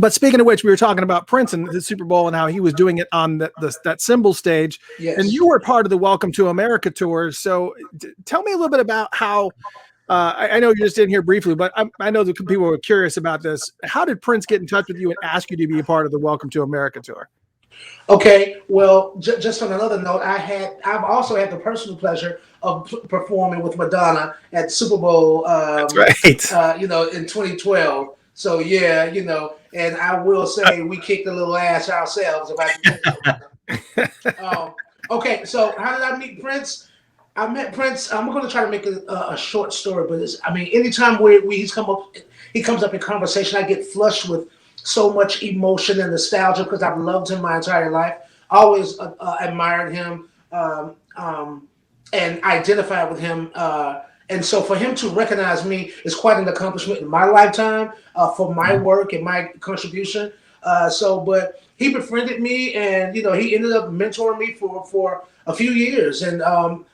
But speaking of which, we were talking about Prince and the Super Bowl and how he was doing it on that cymbal stage. Yes. And you were part of the Welcome to America tour. So tell me a little bit about how, I know you just in here briefly, but I know that people were curious about this. How did Prince get in touch with you and ask you to be a part of the Welcome to America tour? Okay, well, just on another note, I've also had the personal pleasure of performing with Madonna at Super Bowl. That's right. In 2012. So yeah, and I will say we kicked a little ass ourselves about. Okay, so how did I meet Prince? I met Prince. I'm going to try to make it a short story, but anytime he comes up in conversation, I get flushed with so much emotion and nostalgia because I've loved him my entire life. I always admired him and identified with him. And so for him to recognize me is quite an accomplishment in my lifetime for my work and my contribution. But he befriended me, and he ended up mentoring me for a few years. And I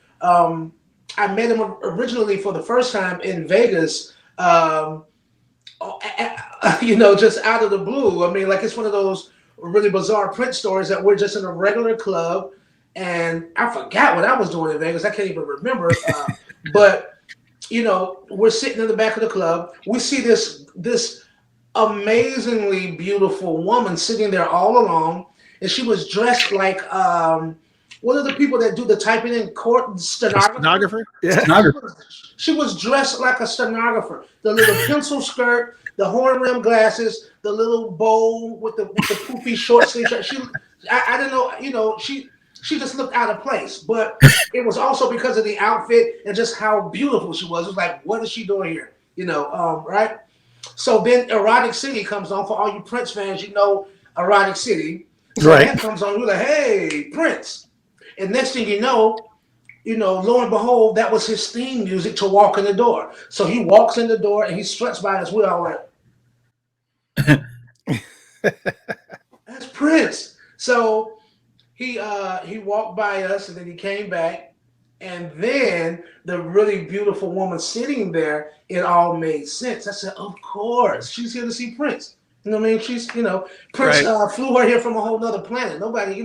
met him originally for the first time in Vegas. Just out of the blue. I mean, like, it's one of those really bizarre Prince stories that we're just in a regular club, and I forgot what I was doing in Vegas. I can't even remember. But we're sitting in the back of the club. We see this amazingly beautiful woman sitting there all alone, and she was dressed like what are the people that do the typing in court? Stenographer? Yeah. She was dressed like a stenographer. The little pencil skirt, the horn rim glasses, the little bow with the poofy short sleeve shirt. I didn't know, she just looked out of place. But it was also because of the outfit and just how beautiful she was. It was like, what is she doing here? Right? So then Erotic City comes on. For all you Prince fans, Erotic City. So right. That comes on. We're like, hey, Prince. And next thing you know, lo and behold, that was his theme music to walk in the door. So he walks in the door and he struts by us. We're all like, that's Prince. So he walked by us, and then he came back, and then the really beautiful woman sitting there, it all made sense. I said, of course, she's here to see Prince. You know what I mean? She's, Prince right. Flew her here from a whole nother planet. Nobody,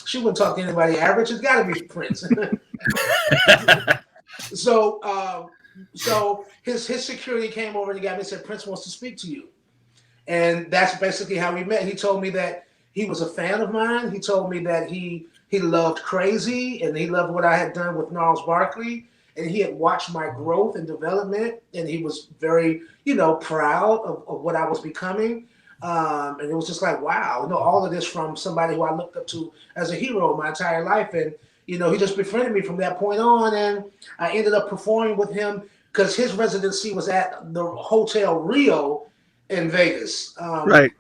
she wouldn't talk to anybody average. It's got to be Prince. So his security came over and got me and said, Prince wants to speak to you. And that's basically how we met. He told me that he was a fan of mine. He told me that he loved Crazy, and he loved what I had done with Gnarls Barkley. And he had watched my growth and development, and he was very, proud of what I was becoming. And it was just like, wow, all of this from somebody who I looked up to as a hero my entire life. And, he just befriended me from that point on. And I ended up performing with him because his residency was at the Hotel Rio in Vegas. Right.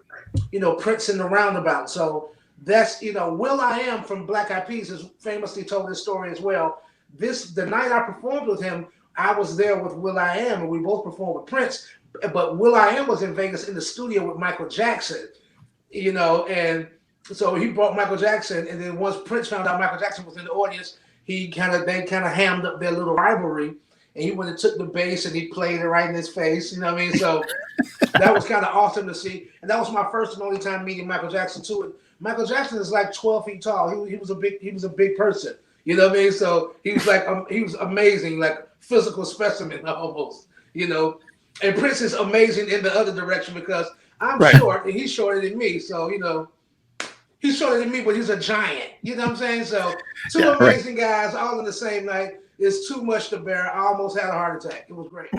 Prince in the Roundabout. So that's, will.i.am from Black Eyed Peas has famously told this story as well. The night I performed with him, I was there with will.i.am, and we both performed with Prince. But will.i.am was in Vegas in the studio with Michael Jackson, and so he brought Michael Jackson. And then once Prince found out Michael Jackson was in the audience, they kind of hammed up their little rivalry. And he went and took the bass and he played it right in his face. You know what I mean? So that was kind of awesome to see. And that was my first and only time meeting Michael Jackson too. And Michael Jackson is like 12 feet tall. He was a big person. You know what I mean? So he was like, he was amazing, like physical specimen almost, And Prince is amazing in the other direction because I'm short and he's shorter than me. So, he's shorter than me, but he's a giant. You know what I'm saying? So two amazing guys all in the same night is too much to bear. I almost had a heart attack. It was great.